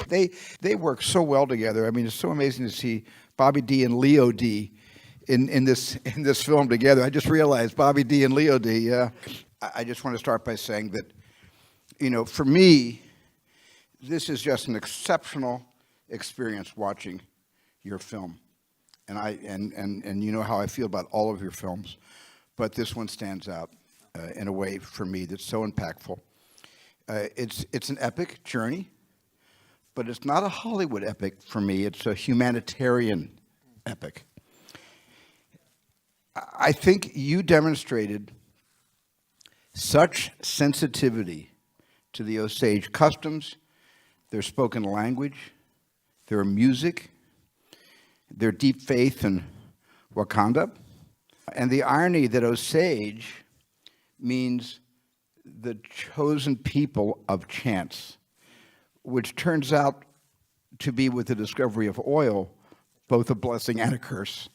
they work so well together. I mean, it's so amazing to see Bobby D and Leo D in this film together. I just realized Bobby D and Leo D. Yeah, I just want to start by saying that, you know, for me, this is just an exceptional experience watching your film, and you know how I feel about all of your films, but this one stands out in a way for me that's so impactful. It's an epic journey, but it's not a Hollywood epic for me. It's a humanitarian epic. I think you demonstrated such sensitivity to the Osage customs, their spoken language, their music, their deep faith in Wakanda, and the irony that Osage means the chosen people of chance, which turns out to be, with the discovery of oil, both a blessing and a curse.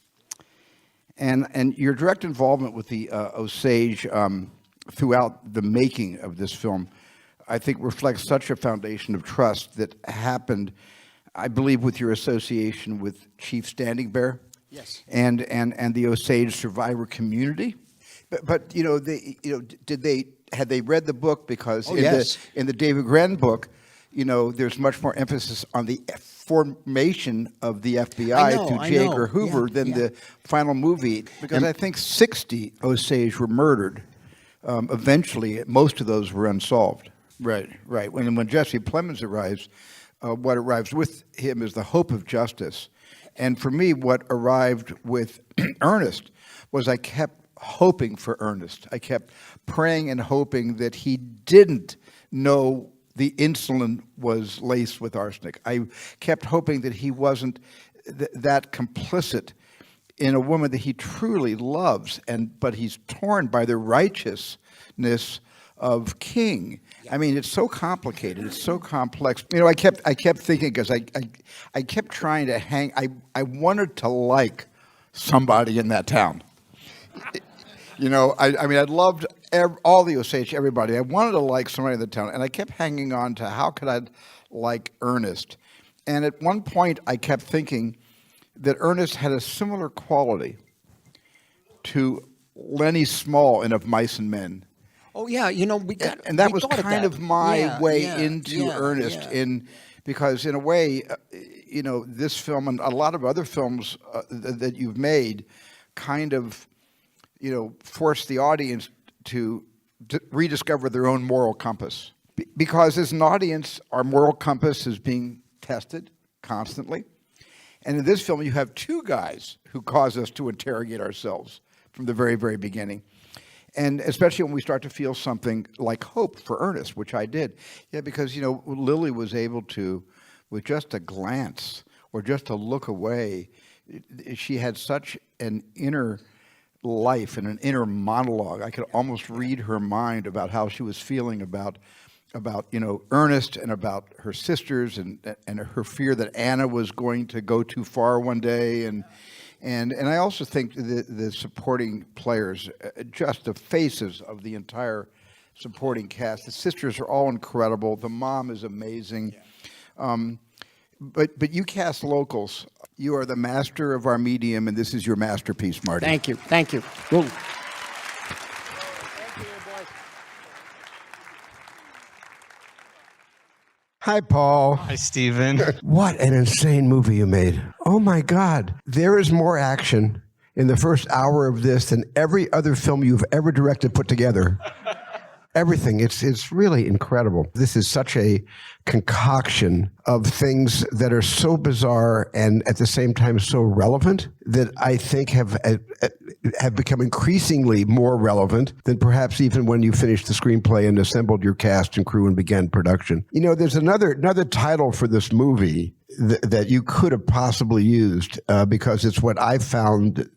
And your direct involvement with the Osage throughout the making of this film, I think, reflects such a foundation of trust that happened, I believe, with your association with Chief Standing Bear. Yes. And the Osage survivor community. But you know, had they read the book? Because in the David Grenn book, you know, there's much more emphasis on the formation of the FBI through J. Edgar Hoover than the final movie. Because I think 60 Osage were murdered. Eventually, most of those were unsolved. Right. When Jesse Plemons arrives, what arrives with him is the hope of justice. And for me, what arrived with Ernest was I kept hoping for Ernest. I kept praying and hoping that he didn't know the insulin was laced with arsenic. I kept hoping that he wasn't that complicit in a woman that he truly loves, but he's torn by the righteousness of King. I mean, it's so complicated. It's so complex. You know, I kept thinking, because I kept trying to hang. I wanted to like somebody in that town. You know, I mean, I loved all the Osage, everybody. I wanted to like somebody in the town, and I kept hanging on to how could I like Ernest. And at one point, I kept thinking that Ernest had a similar quality to Lenny Small in Of Mice and Men. Oh yeah, you know, and that was kind of my way into Ernest, because in a way, you know, this film and a lot of other films that you've made, kind of, you know, force the audience to rediscover their own moral compass. Because as an audience, our moral compass is being tested constantly. And in this film, you have two guys who cause us to interrogate ourselves from the very, very beginning. And especially when we start to feel something like hope for Ernest, which I did. Yeah, because, you know, Lily was able to, with just a glance or just a look away, she had such an inner life and an inner monologue. I could almost read her mind about how she was feeling about you know, Ernest and about her sisters and her fear that Anna was going to go too far one day. And I also think the supporting players, just the faces of the entire supporting cast. The sisters are all incredible. The mom is amazing. But you cast locals. You are the master of our medium, and this is your masterpiece, Marty. Thank you. Thank you. Well, hi, Paul. Hi, Steven. What an insane movie you made. Oh, my God. There is more action in the first hour of this than every other film you've ever directed put together. Everything. It's really incredible. This is such a concoction of things that are so bizarre and at the same time so relevant that I think have become increasingly more relevant than perhaps even when you finished the screenplay and assembled your cast and crew and began production. You know, there's another title for this movie that you could have possibly used because it's what I found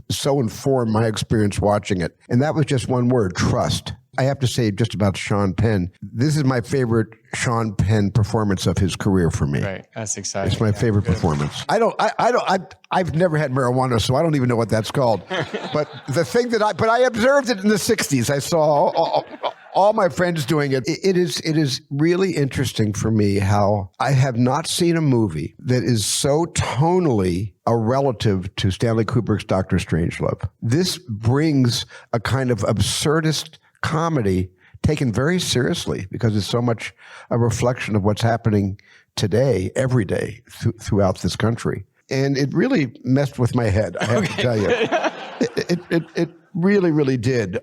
so informed my experience watching it. And that was just one word: trust. I have to say just about Sean Penn. This is my favorite Sean Penn performance of his career for me. Right, that's exciting. It's my favorite performance. I've never had marijuana, so I don't even know what that's called. But the thing that I observed it in the 60s. I saw all my friends doing it. It is really interesting for me how I have not seen a movie that is so tonally a relative to Stanley Kubrick's Dr. Strangelove. This brings a kind of absurdist comedy taken very seriously because it's so much a reflection of what's happening today, every day, throughout this country. And it really messed with my head, I have to tell you. It really, really did.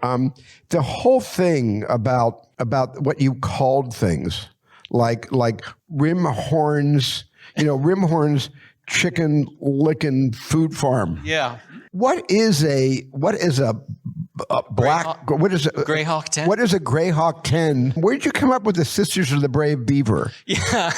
The whole thing about what you called things, like Rimhorn's, Rimhorn's chicken licking food farm. Yeah. What is a black? What is a Greyhawk 10? What is a Greyhawk 10? Where did you come up with the Sisters of the Brave Beaver? Yeah.